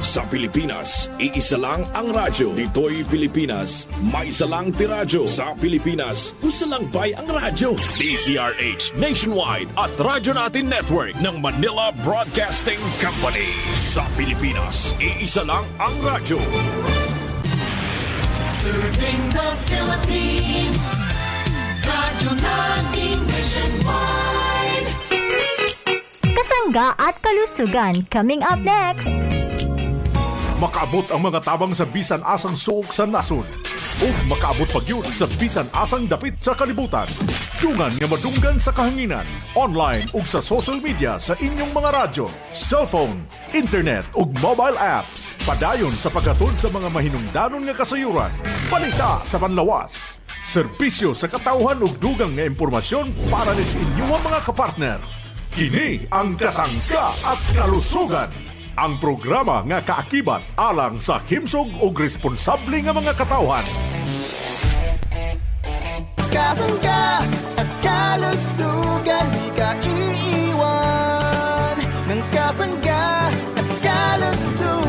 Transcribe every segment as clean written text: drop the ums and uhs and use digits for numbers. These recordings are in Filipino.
Sa Pilipinas, iisa lang ang radyo. Dito'y Pilipinas, may isa lang tiradyo. Sa Pilipinas, usa lang bay ang radyo. DZRH Nationwide at Radyo Natin Network ng Manila Broadcasting Company. Sa Pilipinas, iisa lang ang radyo. Serving the Philippines, Radyo Natin Nationwide. Kasangga at kalusugan coming up next. Makaabot ang mga tabang sa bisan asang suok sa nasod. O makaabot pagyud sa bisan asang dapit sa kalibutan. Dungan nga madunggan sa kahanginan, online ug sa social media sa inyong mga radyo, cellphone, internet ug mobile apps. Padayon sa paghatod sa mga mahinungdanon nga kasayuran. Balita sa panlawas. Serbisyo sa katawhan ug dugang nga impormasyon para ni sa inyong mga kapartner. Kini ang Kasangga at Kalusugan. Ang programa nga kaakibat alang sa himsog ug responsable nga mga katawhan. Kasangga at kalusugan, di ka iiwan ng kasangga at kalusugan.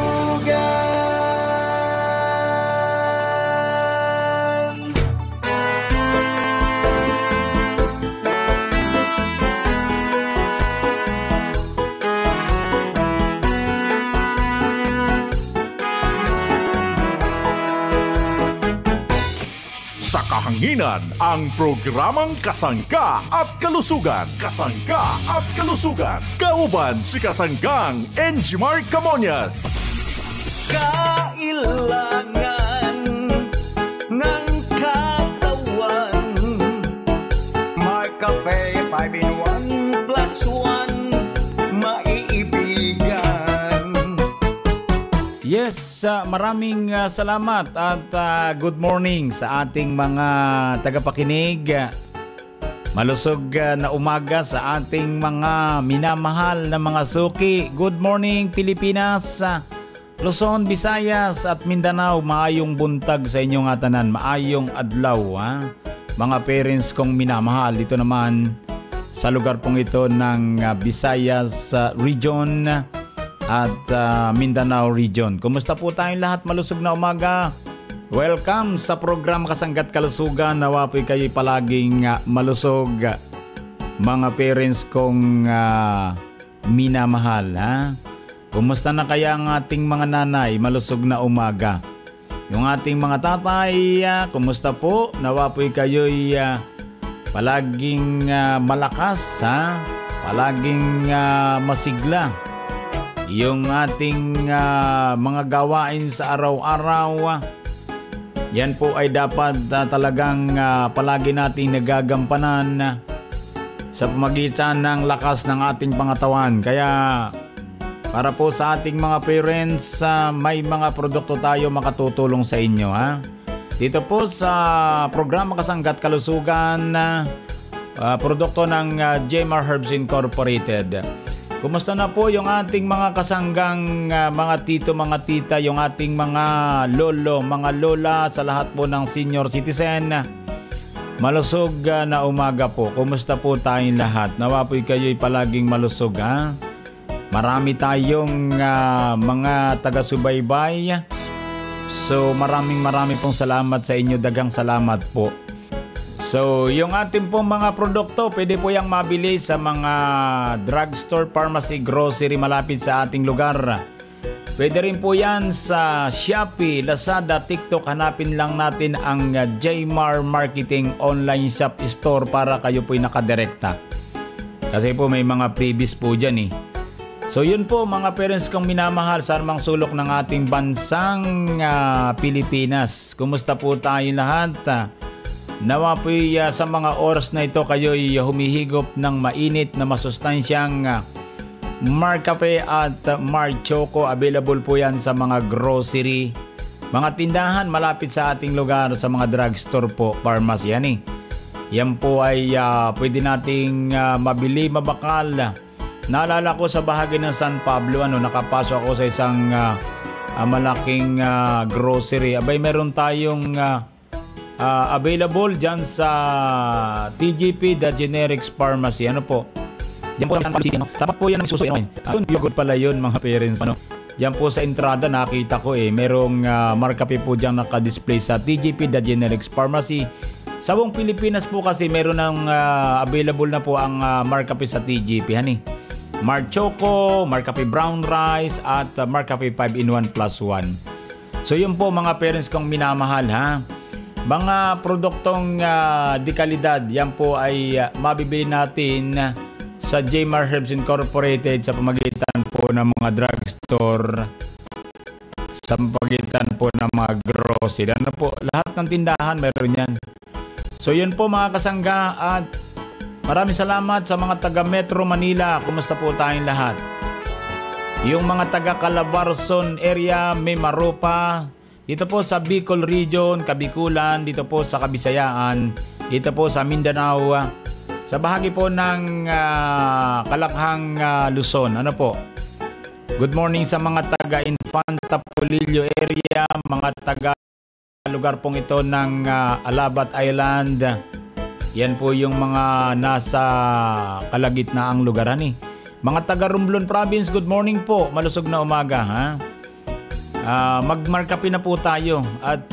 Sa kahanginan, ang programang Kasangga at Kalusugan. Kasangga at Kalusugan. Kauban si Kasanggang Enjimar Camonias. Kailangan ng katawan, may kape 5-in-1 plus 1 maiibigan. Yes, maraming salamat at good morning sa ating mga tagapakinig. Malusog na umaga sa ating mga minamahal na mga suki. Good morning Pilipinas, Luzon, Visayas at Mindanao. Maayong buntag sa inyong atanan, maayong adlaw. Mga parents kong minamahal, dito naman sa lugar pong ito ng Visayas region at Mindanao region. Kumusta po tayong lahat? Malusog na umaga. Welcome sa program Kasangga't Kalusugan. Nawa po kayo palaging malusog, mga parents kong minamahal. Kumusta na kaya ang ating mga nanay? Malusog na umaga. Yung ating mga tatay, kumusta po? Nawa po kayo'y palaging malakas, palaging masigla. Yung ating mga gawain sa araw-araw, yan po ay dapat talagang palagi nating nagagampanan sa pamagitan ng lakas ng ating pangatawan. Kaya para po sa ating mga parents, may mga produkto tayo makatutulong sa inyo. Dito po sa programa Kasangga't Kalusugan, produkto ng Jmar Herbs Incorporated. Kumusta na po yung ating mga kasanggang mga tito, mga tita, yung ating mga lolo, mga lola, sa lahat po ng senior citizen. Malusog na umaga po. Kumusta po tayong lahat? Nawa po kayo'y palaging malusog. Marami tayong mga taga-subaybay. So marami pong salamat sa inyo. Dagang salamat po. So, yung ating pong mga produkto, pwede po yung mabili sa mga drugstore, pharmacy, grocery malapit sa ating lugar. Pwede rin po yan sa Shopee, Lazada, TikTok. Hanapin lang natin ang Jmar Marketing Online Shop Store para kayo po'y nakadirekta. Kasi po may mga freebies po dyan . So yun po mga parents kong minamahal sa anumang sulok ng ating bansang Pilipinas. Kumusta po tayong lahat? Nawa po'y sa mga oras na ito kayo'y humihigop ng mainit na masustansyang Mar Cafe at Mar Choco. Available po yan sa mga grocery, mga tindahan malapit sa ating lugar, sa mga drugstore po, pharmacy. Yan po ay pwede nating mabili, mabakal. Naalala ko sa bahagi ng San Pablo, nakapasok ako sa isang malaking grocery. Abay, meron tayong available dyan sa TGP, The Generics Pharmacy. Ano po? Diyan po sa San Pablo City. Dapat po yan ang susuin. Yogurt pala yun mga parents. Diyan po sa entrada nakita ko merong markape po diyan naka-display sa TGP The Generics Pharmacy. Sa buong Pilipinas po kasi meron ng available na po ang markape sa TGP Mark Choco, Markape Brown Rice at Markape 5-in-1 plus 1. So yun po mga parents kong minamahal Mga produktong dekalidad, yan po ay mabibili natin sa Jmar Herbs Incorporated sa pamagitan po ng mga drugstore, sa pamagitan po ng mga grocery. Lahat ng tindahan meron yan. So yun po mga kasangga at maraming salamat sa mga taga Metro Manila. Kumusta po tayong lahat? Yung mga taga Calabarzon area, Mimaropa, dito po sa Bicol Region, Kabikulan, dito po sa Kabisayaan, dito po sa Mindanao, sa bahagi po ng Kalakhang, Luzon. Good morning sa mga taga Infanta Polillo area, mga taga lugar pong ito ng Alabat Island. Yan po yung mga nasa kalagitnaang lugar Mga taga Romblon Province, good morning po. Malusog na umaga Magmarkape na po tayo at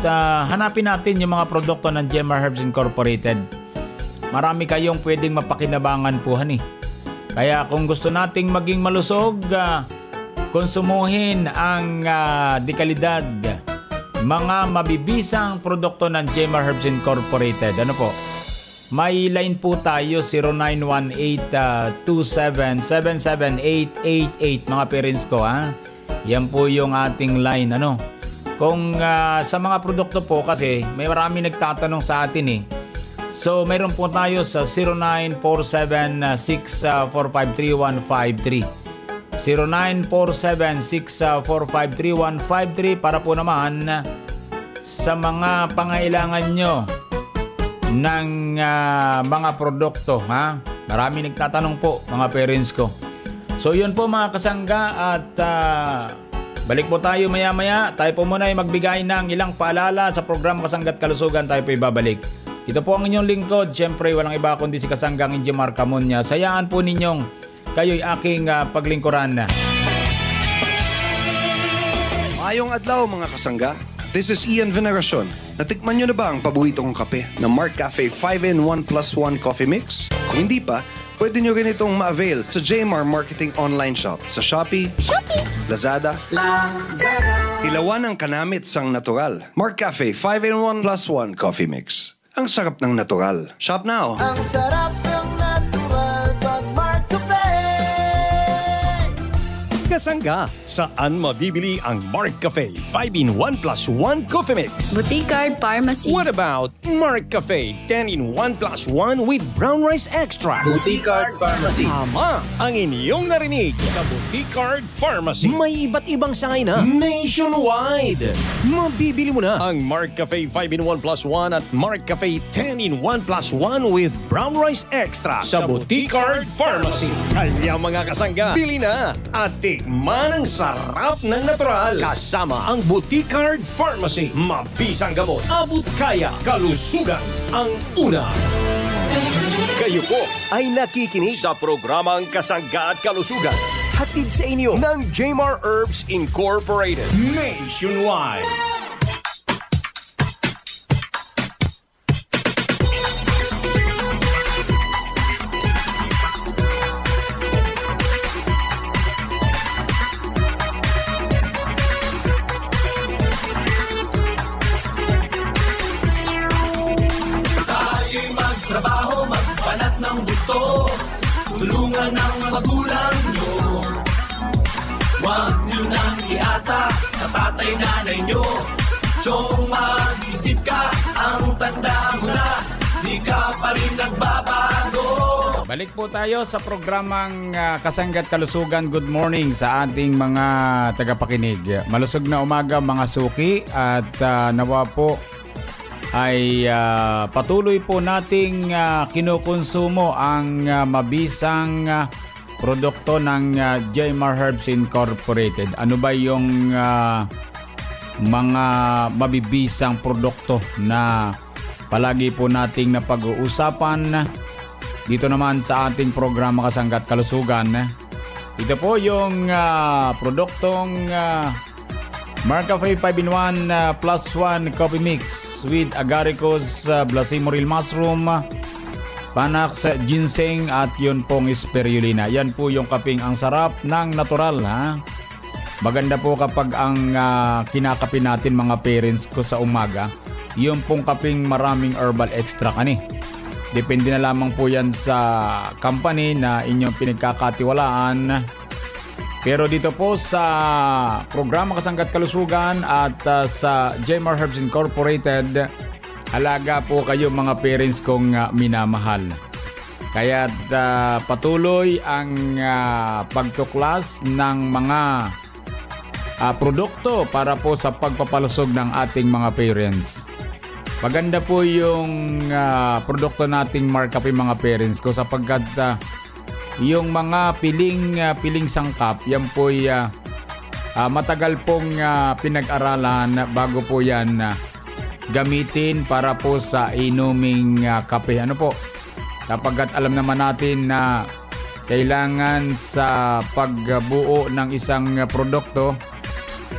hanapin natin yung mga produkto ng Jmar Herbs Incorporated. Marami kayong pwedeng mapakinabangan po Kaya kung gusto nating maging malusog, konsumuhin ang dekalidad, mga mabibisang produkto ng Jmar Herbs Incorporated. May line po tayo 0918-2777-888 mga parents ko Yan po yung ating line Kung sa mga produkto po kasi may marami nagtatanong sa atin So mayroon po tayo sa 0947-645-3153 0947-645-3153 para po naman sa mga pangailangan nyo ng mga produkto Marami nagtatanong po mga parents ko. So yun po mga kasangga at balik po tayo maya-maya. Tayo po muna ay magbigay ng ilang paalala sa program Kasangga't Kalusugan. Tayo po ibabalik. Ito po ang inyong lingkod. Siyempre walang iba kundi si Kasanggang Injimar Camunya. Sayaan po ninyong kayo'y aking paglingkuran. Mayong adlaw mga kasangga. This is Ian Veneracion. Natikman nyo na ba ang paborito kong kape na Mark Cafe 5-in-1 plus 1 coffee mix? Kung hindi pa, pwede nyo rin itong ma-avail sa Jmar Marketing Online Shop sa Shopee, Lazada, Hilawan ang kanamit sang natural. Mark Cafe 5-in-1 plus 1 coffee mix. Ang sarap ng natural. Shop now! Ang sarap ng natural pag Mark Cafe. Kasangga, saan mabibili ang Mark Cafe 5-in-1 plus 1 coffee mix? Buticard Pharmacy. What about Mark Cafe 10-in-1 plus 1 with brown rice extract? Buticard Pharmacy. Tama ang inyong narinig sa Buticard Pharmacy. May iba't ibang sakay na nationwide. Mabibili mo na ang Mark Cafe 5-in-1 plus 1 at Mark Cafe 10-in-1 plus 1 with brown rice extra sa Buticard Pharmacy. Kaya mga kasangga, bili na at tikman ang sarap ng natural kasama ang Buticard Pharmacy. Mabisang gamot, abot kaya, kalusugan ang una. Kayo po ay nakikinig sa programang Kasangga at Kalusugan. hatid sa inyo ng Jmar Herbs Incorporated nationwide. Tulungan ng magulang nyo. Huwag nyo nang iasa sa tatay nanay nyo. Chong mag-isip ka, ang tanda mo na, di ka pa rin nagbabago. Balik po tayo sa programang Kasangga't Kalusugan. Good morning sa ating mga tagapakinig. Malusog na umaga mga suki at nawa po ay patuloy po nating kinukonsumo ang mabisang produkto ng Jmar Herbs Incorporated. Ano ba yung mga mabibisang produkto na palagi po nating napag-uusapan dito naman sa ating programa Kasangga't Kalusugan? Ito po yung produktong Marcafe 5-in-1 plus 1 coffee mix with agaricos, blasimoril mushroom, panax, ginseng at yun pong spirulina. Yan po yung kaping ang sarap ng natural, ha. Maganda po kapag ang kinakape natin mga parents ko sa umaga, yung pong kaping maraming herbal extract, ani. Depende na lamang po yan sa company na inyong pinagkakatiwalaan. Pero dito po sa programa Kasangga't Kalusugan at sa Jmar Herbs Incorporated, alaga po kayo mga parents kong minamahal. Kaya patuloy ang pagtuklas ng mga produkto para po sa pagpapalusog ng ating mga parents. Maganda po yung produkto nating Marcafe mga parents ko sapagkat yung mga piling sangkap, yan po matagal pong pinag-aralan bago po yan gamitin para po sa inuming kape. Ano po? Sapagkat alam naman natin na kailangan sa pagbuo ng isang produkto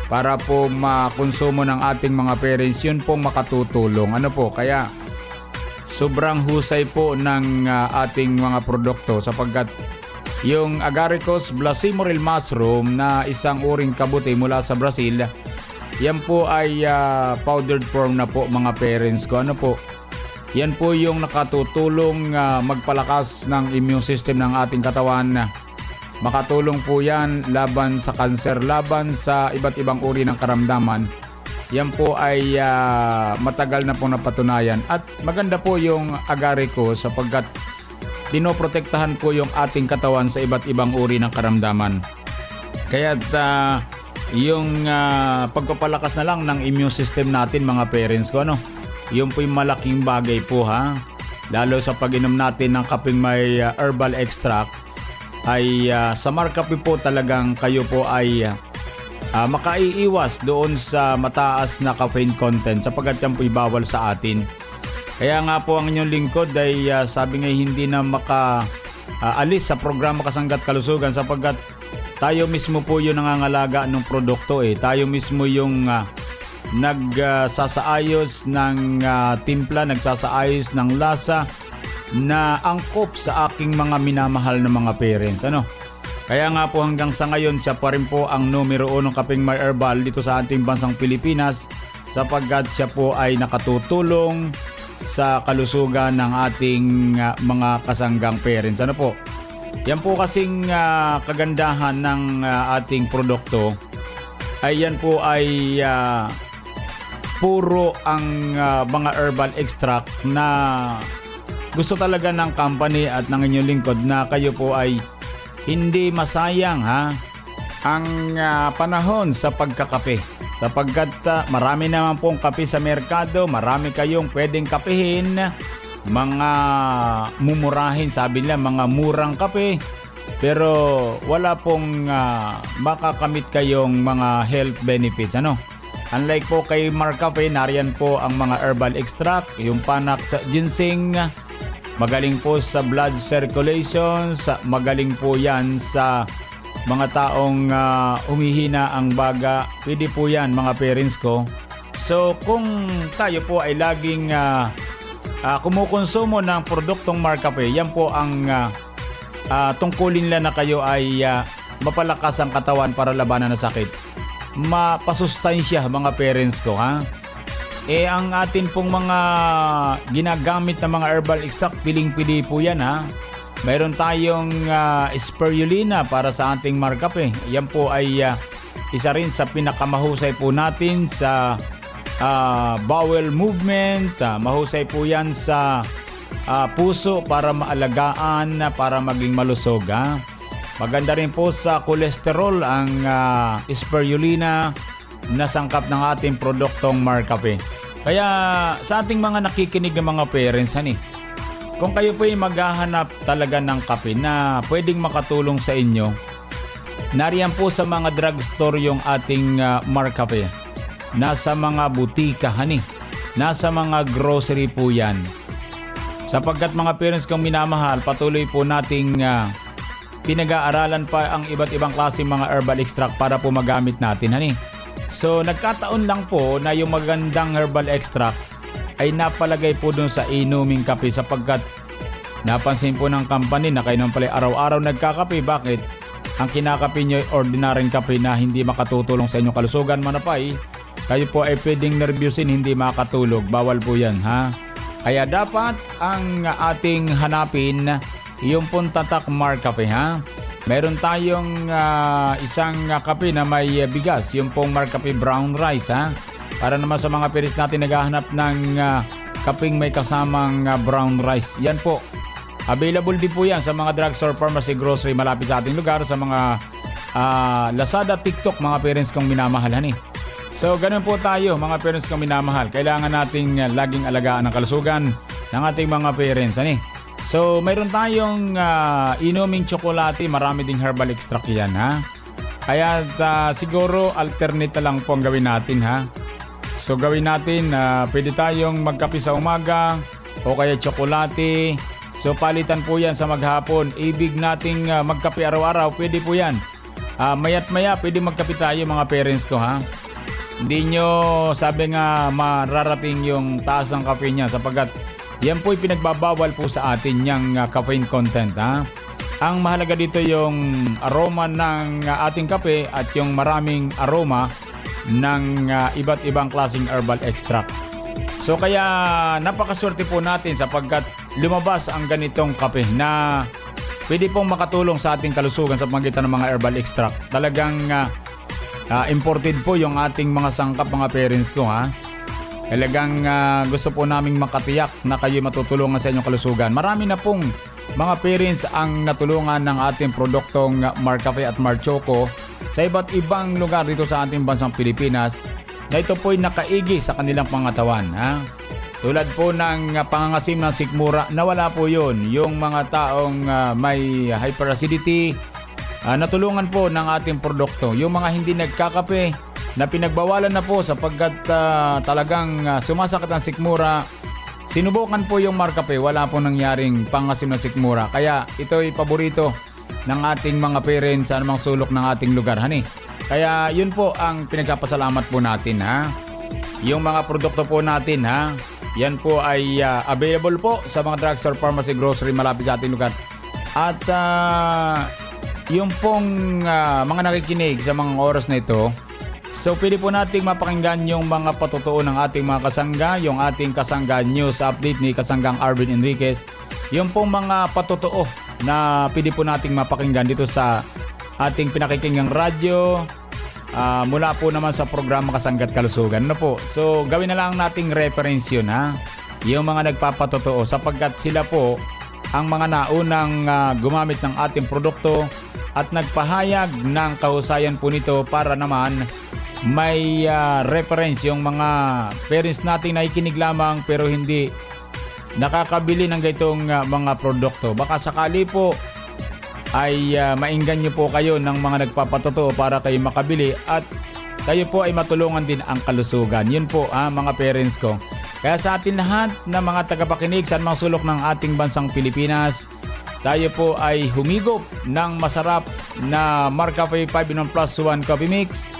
para po makonsumo ng ating mga parents, yun pong makatutulong. Ano po? Kaya sobrang husay po ng ating mga produkto sapagkat yung agaricos blasimoril mushroom na isang uring kabuti mula sa Brazil, yan po ay powdered form na po mga parents ko. Ano po? Yan po yung nakatutulong magpalakas ng immune system ng ating katawan. Makatulong po yan laban sa kanser, laban sa iba't ibang uri ng karamdaman. Yan po ay matagal na pong napatunayan. At maganda po yung agaricos sapagkat dinoprotektahan po yung ating katawan sa iba't ibang uri ng karamdaman. Kaya yung pagpapalakas na lang ng immune system natin mga parents ko, ano? Yun po yung malaking bagay po, ha. Lalo sa pag-inom natin ng kapeng may herbal extract ay sa Marcafe po talagang kayo po ay makaiiwas doon sa mataas na caffeine content sapagkat yan po ibawal sa atin. Kaya nga po ang inyong lingkod ay sabi nga hindi na makaalis sa programa Kasangga't Kalusugan sapagkat tayo mismo po yung nangangalaga ng produkto. Tayo mismo yung nagsasaayos ng timpla, nagsasaayos ng lasa na angkop sa aking mga minamahal na mga parents. Ano? Kaya nga po hanggang sa ngayon siya pa rin po ang numero 1 kapeng may herbal dito sa ating bansang Pilipinas sapagkat siya po ay nakatutulong sa kalusugan ng ating mga kasanggang parents. Ano po? Yan po kasing kagandahan ng ating produkto ay yan po ay puro ang mga herbal extract na gusto talaga ng company at ng inyong lingkod na kayo po ay hindi masayang, ha, ang panahon sa pagkakape. Sapagkat marami naman pong kape sa merkado, marami kayong pwedeng kapehin, mga mumurahin, sabi nila mga murang kape, pero wala pong makakamit kayong mga health benefits. Ano? Unlike po kay Marcafe, nariyan po ang mga herbal extract, yung panak sa ginseng, magaling po sa blood circulation, magaling po yan sa mga taong humihina ang baga. Pwede po yan mga parents ko. So kung tayo po ay laging kumukonsumo ng produktong Marcafe, yan po ang tungkulin lang na kayo ay mapalakas ang katawan para labanan ng sakit. Mapasustansya mga parents ko, ha? Ang atin pong mga ginagamit na mga herbal extract, piling-pili po yan, ha. Mayroon tayong spirulina para sa ating Marcafe. Yan po ay isa rin sa pinakamahusay po natin sa bowel movement. Mahusay po yan sa puso para maalagaan, para maging malusog, ha. Maganda rin po sa kolesterol ang spirulina na sangkap ng ating produktong Marcafe. Kaya sa ating mga nakikinig ng mga parents, kung kayo po ay maghahanap talaga ng kape na pwedeng makatulong sa inyo, nariyan po sa mga drugstore yung ating Marcafe. Nasa mga butika, nasa mga grocery po yan. Sapagkat mga parents kong minamahal, patuloy po nating pinag-aaralan pa ang iba't ibang klase mga herbal extract para po magamit natin, hani. So nagkataon lang po na yung magandang herbal extract ay napalagay po dun sa inuming kape sapagkat napansin po ng company na kayo naman pala araw-araw nagkakape. Bakit? Ang kinakape nyo ay ordinaryong kape na hindi makatutulong sa inyong kalusugan, manapay. Kayo po ay pwedeng nervyusin, hindi makatulog. Bawal po yan, ha? Kaya dapat ang ating hanapin yung pong Tatak Mark Cafe, ha? Meron tayong isang kape na may bigas, yung pong Mark Cafe brown rice, ha? Para naman sa mga peris natin naghahanap ng kapeng may kasamang brown rice. Yan po. Available din po yan sa mga drugstore, pharmacy, grocery malapit sa ating lugar, sa mga Lazada, TikTok, mga parents kong minamahal, ha? So, ganun po tayo, mga parents kong minamahal. Kailangan nating laging alagaan ang kalusugan ng ating mga parents. Ani? So, mayroon tayong inuming tsokolate. Marami ding herbal extract yan, ha? Kaya siguro alternate lang po ang gawin natin, ha? So, gawin natin, pwede tayong magkape sa umaga o kaya tsokolate. So, palitan po yan sa maghapon. Ibig nating magkape araw-araw, pwede po yan. Mayat maya, pwede magkape tayo, mga parents ko, ha? Hindi nyo sabi nga mararating yung taas ng caffeine niya sapagkat yan po'y pinagbabawal po sa atin yung caffeine content, ha? Ang mahalaga dito yung aroma ng ating kape at yung maraming aroma ng iba't ibang klaseng herbal extract. So kaya napakaswerte po natin sapagkat lumabas ang ganitong kape na pwede pong makatulong sa ating kalusugan sa pamagitan ng mga herbal extract. Talagang imported po yung ating mga sangkap, mga parents ko, ha. Talagang gusto po naming makatiyak na kayo matutulungan sa inyong kalusugan. Marami na pong mga parents ang natulungan ng ating produktong Mark Cafe at Mark Choco sa iba't ibang lugar dito sa ating bansang Pilipinas na ito po'y nakaigi sa kanilang pangatawan, ha. Tulad po ng pangangasim ng sikmura, nawala po yun. Yung mga taong may hyperacidity, natulungan po ng ating produkto. Yung mga hindi nagkakape na pinagbawalan na po sapagkat talagang sumasakit ang sikmura, sinubukan po yung Mark Cafe, wala po nangyaring pangasim ng sikmura. Kaya ito'y paborito ng ating mga parents sa anumang sulok ng ating lugar, hani. Kaya yun po ang pinagpapasalamat po natin, ha. Yung mga produkto po natin, ha, yan po ay available po sa mga drugstore, pharmacy, grocery malapit sa ating lugar. At yung pong mga nakikinig sa mga oras na ito, so pwede po nating mapakinggan yung mga patutuo ng ating mga kasangga, yung ating kasangga news update ni Kasanggang Arvin Enriquez, yung pong mga patutuo na pwede po nating mapakinggan dito sa ating pinakikinggang radyo, mula po naman sa programa Kasangga't Kalusugan. Ano po? So gawin na lang nating reference yun, ha, yung mga nagpapatotoo sapagkat sila po ang mga naunang gumamit ng ating produkto at nagpahayag ng kahusayan po nito para naman may reference yung mga parents nating nakikinig lamang pero hindi nakakabili ng ganitong mga produkto. Baka sakali po ay mainggan nyo po kayo ng mga nagpapatotoo para kayo makabili at kayo po ay matulungan din ang kalusugan. Yun po, mga parents ko. Kaya sa atin lahat na mga tagapakinig sa mga sulok ng ating bansang Pilipinas, tayo po ay humigop ng masarap na Mark Cafe 5-in-1 plus 1 coffee mix,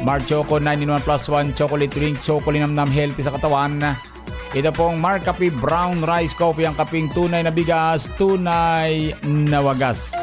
Mark Choco 9-in-1 plus 1 chocolate drink, chocolate namnam healthy sa katawan. Ito pong Mark Cafe brown rice coffee, ang kaping tunay na bigas, tunay na wagas.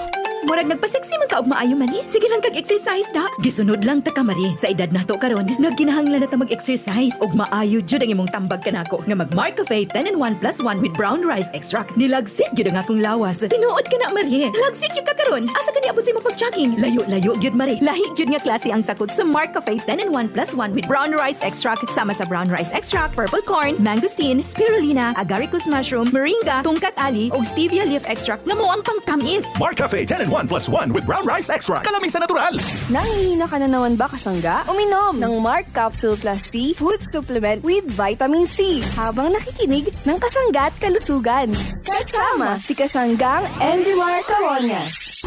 Murag nagpaseksi man ka og maayo man eh. Sige lang kag-exercise da. Gisunod lang ta ka mari. Sa edad nato karon, nagkinahanglan na ta mag-exercise og maayo jud ang imong tambag kanako. Nga mag Mark Cafe 10-in-1 plus 1 with brown rice extract. Nilagsik jud ang akong lawas. Tinuod ka na mari. Lagsik yung ka karon. Asa ka niabot sa imong pag-jogging? Layo-layo jud mari. Lahi jud nga klase ang sakot sa Mark Cafe 10-in-1 plus 1 with brown rice extract. Sama sa brown rice extract, purple corn, mangosteen, spirulina, agaricus mushroom, moringa, tungkat ali og stevia leaf extract nga mo ang pangtamis. Mark Cafe 10-in-1 plus 1 with brown rice extract. Kalaming sa natural. Nangihina ka na naman ba, kasangga? Uminom ng Mark Capsule Plus C Food Supplement with Vitamin C habang nakikinig ng Kasangga't Kalusugan. Kasama si Kasanggang Enjimar Caroñas.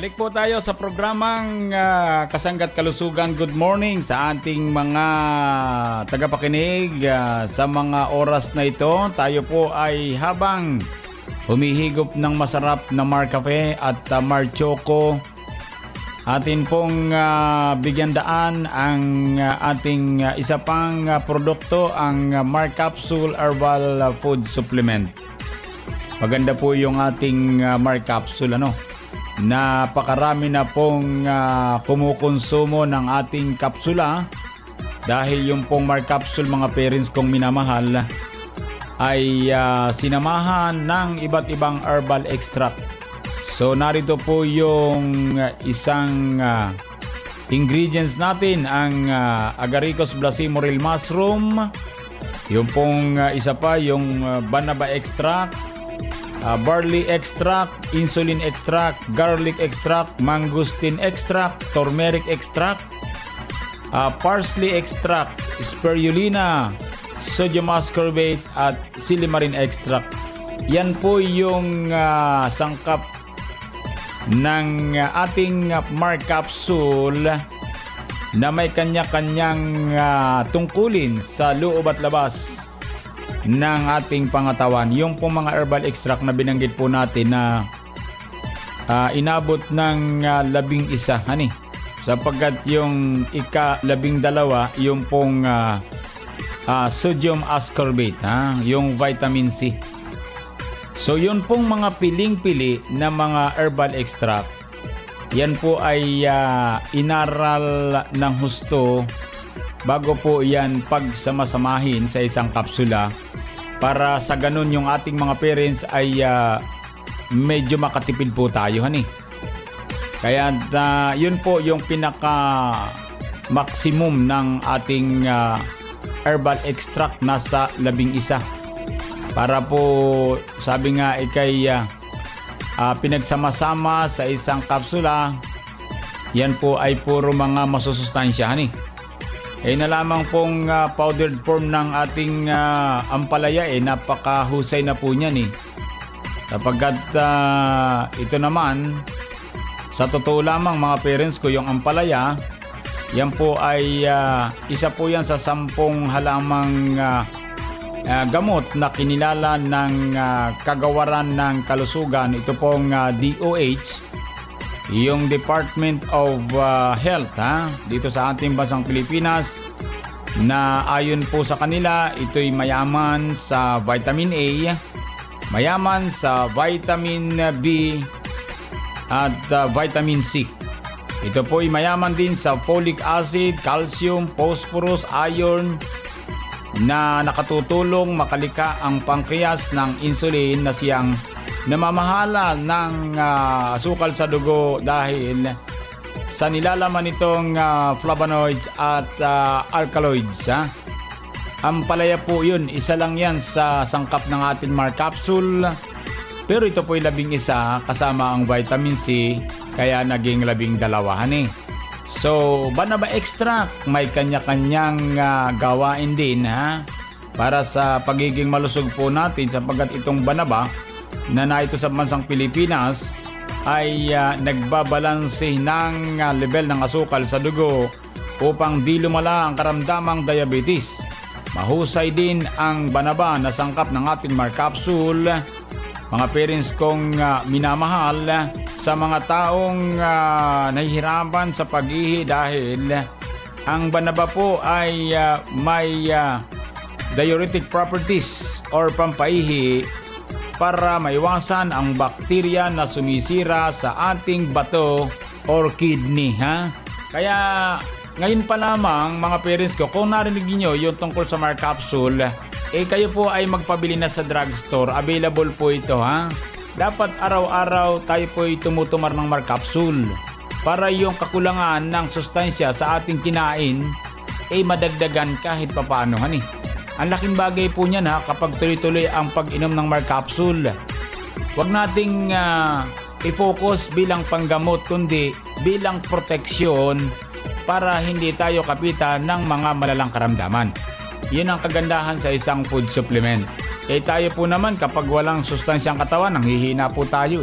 Balik po tayo sa programang Kasangga't Kalusugan. Good morning sa ating mga tagapakinig. Sa mga oras na ito, tayo po ay habang humihigop ng masarap na Mar Cafe at Mar Choco, atin pong bigyan daan ang ating isa pang produkto, ang Mar Capsule Herbal Food Supplement. Maganda po yung ating Mar Capsule, Napakarami na pong kumukonsumo ng ating kapsula dahil yung pong Mar Capsule, mga parents kong minamahal, ay sinamahan ng iba't ibang herbal extract. So narito po yung isang ingredients natin, ang Agaricus blacimoril mushroom, yung pong isa pa yung banaba extract, barley extract, insulin extract, garlic extract, mangosteen extract, turmeric extract, parsley extract, spirulina, sodium ascorbate at silymarin extract. Yan po yung sangkap ng ating Mar Capsule na may kanya-kanyang tungkulin sa loob at labas ng ating pangatawan. Yung pong mga herbal extract na binanggit po natin na inabot ng 11, sapagkat yung ika-12 yung pong sodium ascorbate, yung vitamin C. So yun pong mga piling-pili na mga herbal extract, yan po ay inaral ng husto bago po yan pagsamasamahin sa isang kapsula, para sa ganun yung ating mga parents ay medyo makatipid po tayo, Kaya yun po yung pinaka maximum ng ating herbal extract, nasa 11. Para po, sabi nga, ikay pinagsama-sama sa isang kapsula, yan po ay puro mga masusustansya, na lamang pong powdered form ng ating ampalaya, napakahusay na po niyan, sapagkat ito naman, sa totoo lamang mga parents ko, yung ampalaya, yan po ay isa po yan sa 10 halamang gamot na kinilala ng Kagawaran ng Kalusugan. Ito pong DOH, yung Department of Health dito sa ating bansang Pilipinas, na ayon po sa kanila, ito'y mayaman sa vitamin A, mayaman sa vitamin B at vitamin C. Ito po'y mayaman din sa folic acid, calcium, phosphorus, iron, na nakatutulong makalika ang pancreas ng insulin na siyang namamahala ng asukal sa dugo dahil sa nilalaman nitong flavonoids at alkaloids. Ampalaya po yun, isa lang yan sa sangkap ng ating Mar Capsule, pero ito po ay 11 kasama ang vitamin C, kaya naging 12. So banaba extract, may kanya-kanyang gawain din para sa pagiging malusog po natin, sapagkat itong banaba na naito sa bansang Pilipinas ay nagbabalanse ng level ng asukal sa dugo upang di lumala ang karamdamang diabetes. Mahusay din ang banaba na sangkap ng ating Mar Capsule, mga parents kong minamahal, sa mga taong nahihirapan sa pag-ihi dahil ang banaba po ay may diuretic properties or pampaihi para maiwasan ang bakterya na sumisira sa ating bato or kidney. Kaya ngayon pa lamang mga parents ko, kung narinig niyo yung tungkol sa Mar Capsule, kayo po ay magpabili na sa drugstore. Available po ito. Dapat araw-araw tayo po'y tumutumar ng Mar Capsule para yung kakulangan ng sustansya sa ating kinain madagdagan kahit papaano. Ang laking bagay po niyan kapag tuloy-tuloy ang pag-inom ng Mar Capsule. Huwag nating i-focus bilang panggamot, kundi bilang proteksyon para hindi tayo kapitan ng mga malalang karamdaman. Yun ang kagandahan sa isang food supplement. Tayo po naman, kapag walang sustansyang katawan, nanghihina po tayo.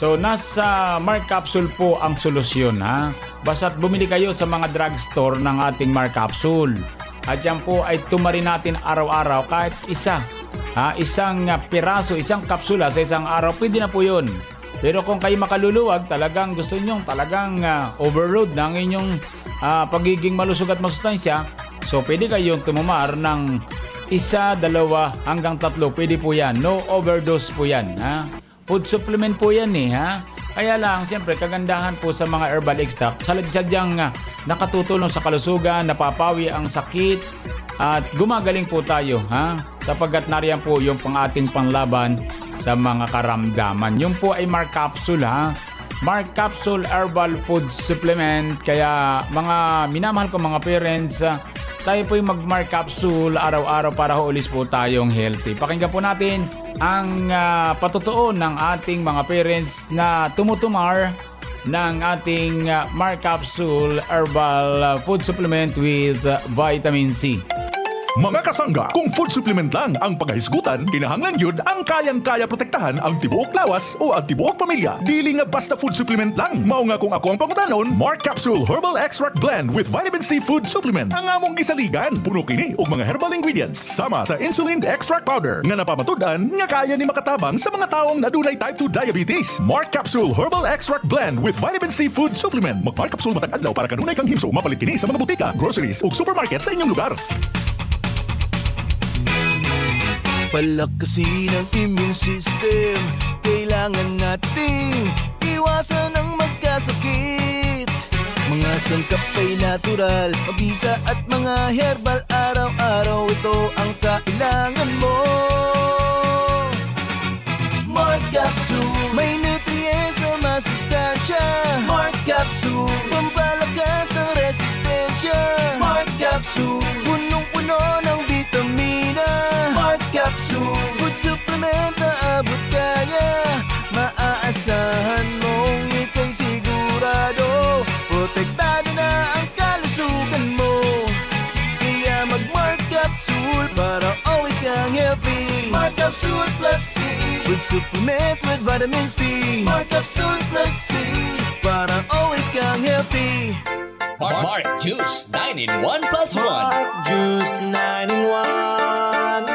So nasa Mark Capsule po ang solusyon, ha. Basta't bumili kayo sa mga drugstore ng ating Mark Capsule. At yan po ay tumarin natin araw-araw kahit isa. Isang piraso, isang kapsula sa isang araw, pwede na po yun. Pero kung kayo makaluluwag, talagang gusto nyo talagang overload ng inyong pagiging malusog at masustansya, so pwede kayong tumumar ng 1, 2 hanggang 3. Pwede po yan. No overdose po yan. Food supplement po yan ha. Kaya lang, siyempre, kagandahan po sa mga herbal extract, sadyang nakatutulong sa kalusugan, napapawi ang sakit, at gumagaling po tayo, sapagkat nariyan po yung ating panglaban sa mga karamdaman. Yung po ay Mark Capsule, Mark Capsule Herbal Food Supplement. Kaya mga minamahal ko mga parents, tayo po yung mag-Mark Capsule araw-araw para ulis po tayong healthy. Pakinggan po natin ang patotoo ng ating mga parents na tumutumar ng ating Mark Capsule Herbal Food Supplement with Vitamin C. Mga kasangga, kung food supplement lang ang pagkahisgutan, kinahanglan yun ang kayang-kaya protektahan ang tibuok lawas o ang tibuok pamilya. Dili nga basta food supplement lang. Mao nga kung ako ang pangutanon, Mark Capsule Herbal Extract Blend with Vitamin C Food Supplement. Ang among gisaligan, puno kini og mga herbal ingredients sama sa insulin extract powder nga napamatud-an nga kaya ni makatabang sa mga taong nadunay type 2 diabetes. Mark Capsule Herbal Extract Blend with Vitamin C Food Supplement. Mag-Mark Capsule matag adlaw para kanunay kang himso. Mapalit kini sa mga butika, groceries ug supermarket sa inyong lugar. Palakasin ang immune system, kailangan nating iwasan ang magkasakit. Mga sangkap ay natural, mabisa at mga herbal, araw-araw ito ang kailangan mo. Mark Capsule, may nutrients na masustansya. Mark Capsule, pampalakas ng resistensya. Mark Capsule, punong-puno ng vitamina. Mark Capsule, food supplement na abot kaya. Maaasahan mong ika'y sigurado, protektado na ang kalusugan mo. Kaya mag-Mark Capsule para always kang healthy. Mark Capsule Plus C, food supplement with Vitamin C. Mark Capsule Plus C, para always kang healthy. Mark Juice 9-in-1 plus 1. Mark Juice 9-in-1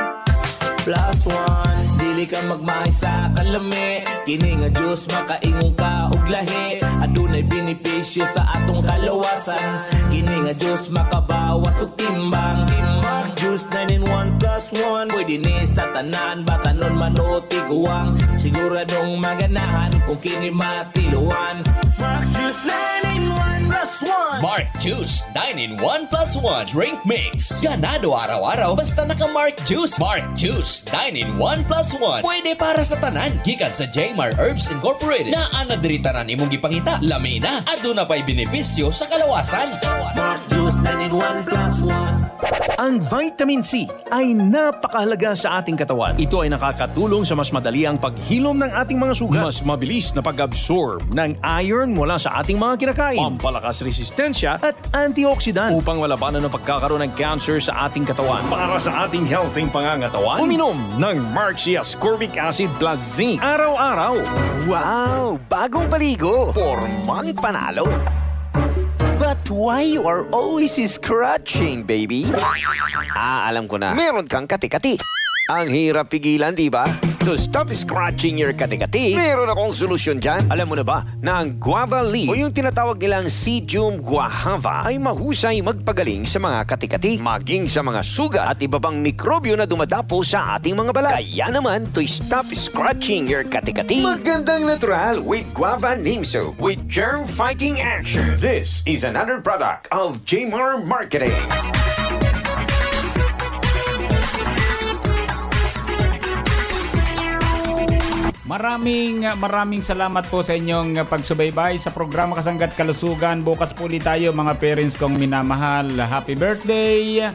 plus 1. Dili ka magmahay sa kalami, kini nga juice makaingon ka og lahi. Adunay benepisyo sa atong kalawasan, kini nga juice makabawas og timbang. Mark Juice 9-in-1 plus 1, pwede ni sa tanan, batanon man o tiguang. Siguradong maganahan kung kini matiluan. Mark Juice 9-in-1 plus 1. Mark Juice 9-in-1 plus 1 drink mix. Ganado araw-araw basta naka-Mark Juice. Mark Juice 9-in-1 plus 1. Pwede para sa tanan. Gikan sa Jmar Herbs Incorporated. Naa na diri tanan imong gipangita. Lamina. Aduna pa'y benepisyo sa kalawasan. Mark Juice 9-in-1 plus 1. Ang vitamin C ay napakahalaga sa ating katawan. Ito ay nakakatulong sa mas madali ang paghilom ng ating mga sugat. Mas mabilis na pag-absorb ng iron mula sa ating mga kinakain. Pampalakas resistensya at antioxidant upang malabanan ang pagkakaroon ng cancer sa ating katawan. Para sa ating healthy pangangatawan, uminom ng Mark C Ascorbic Acid Plus Zinc araw-araw. Wow! Bagong paligo. Pormang panalo. But why you are always scratching, baby? Alam ko na. Meron kang kati-kati. Ang hirap pigilan, di ba? To stop scratching your kati-kati, meron akong solusyon dyan. Alam mo na ba na ang guava leaf o yung tinatawag nilang Psyllium guajava ay mahusay magpagaling sa mga kati-kati, maging sa mga sugat at iba pang mikrobyo na dumadapo sa ating mga balat. Kaya naman, to stop scratching your kati-kati, magandang natural with guava neem soap with germ-fighting action. This is another product of Jmar Marketing. Maraming salamat po sa inyong pagsubaybay sa programa Kasangga't Kalusugan. Bukas po ulit tayo mga parents kong minamahal. Happy birthday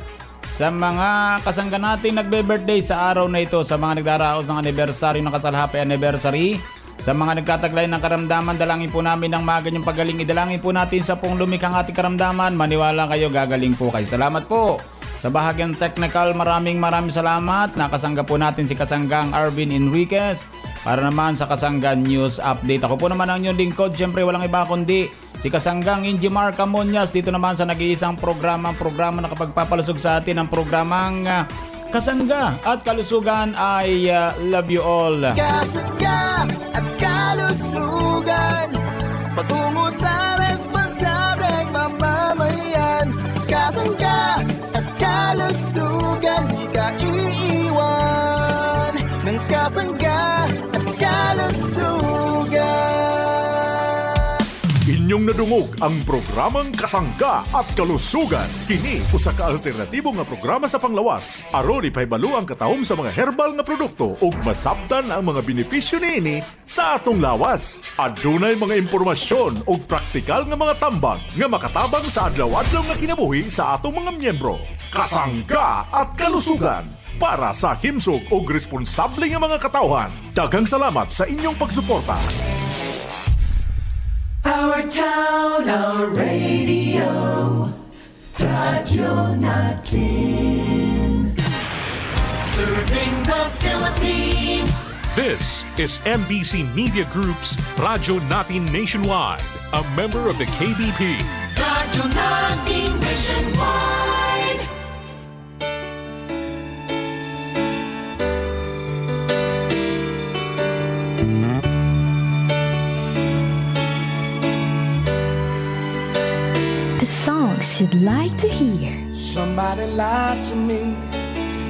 sa mga kasangga natin nagbe-birthday sa araw na ito, sa mga nagdaraos ng anniversary, nakasal happy anniversary. Sa mga nagtataglay ng karamdaman, dalangin po namin ng maganyang pagaling. Idalangin po natin sa pong lumikhang ating karamdaman. Maniwala kayo, gagaling po kayo. Salamat po. Sa bahagyang technical, maraming salamat. Nakasangga po natin si Kasanggang Arvin Enriquez. para naman sa Kasanggan News Update. Ako po naman ang inyong lingkod, syempre walang iba kundi si Kasanggang Injimar Camonias dito naman sa nag-iisang programa na kapagpapalusog sa atin ang programang Kasangga at Kalusugan. I love you all. Kasangga at kalusugan, patungo sa responsableng mamamayan. Kasangga at kalusugan, di ka iiwan ng kasangga at kalusugan. Inyong nadungog ang programang Kasangga at Kalusugan. Kini usa ka alternatibo nga programa sa panglawas. Aron ipahibalo ang katahom sa mga herbal nga produkto ug masabtan ang mga benepisyo niini sa atong lawas. Adunay mga impormasyon ug praktikal nga mga tambag nga makatabang sa adlaw-adlaw nga kinabuhi sa atong mga miyembro. Kasangga at Kalusugan, para sa himsog ug responsable nga mga katawhan. Daghang salamat sa inyong pagsuporta. Our town, our radio, Radyo Natin. Serving the Philippines. This is MBC Media Group's Radyo Natin Nationwide, a member of the KBP. Radyo Natin Nationwide. The songs you'd like to hear. Somebody lied to me.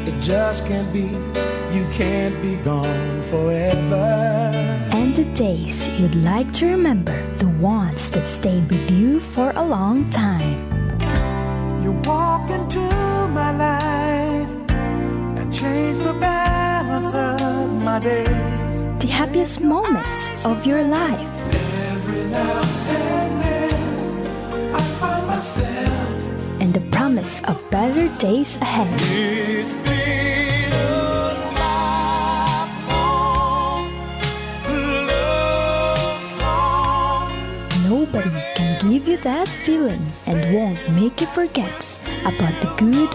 It just can't be. You can't be gone forever. And the days you'd like to remember, the ones that stayed with you for a long time. You walk into my life and change the balance of my days. The happiest moments of your life. Every now and then I find myself, and the promise of better days ahead. it's been a lifelong love song. Nobody can give you that feeling and won't make you forget about the good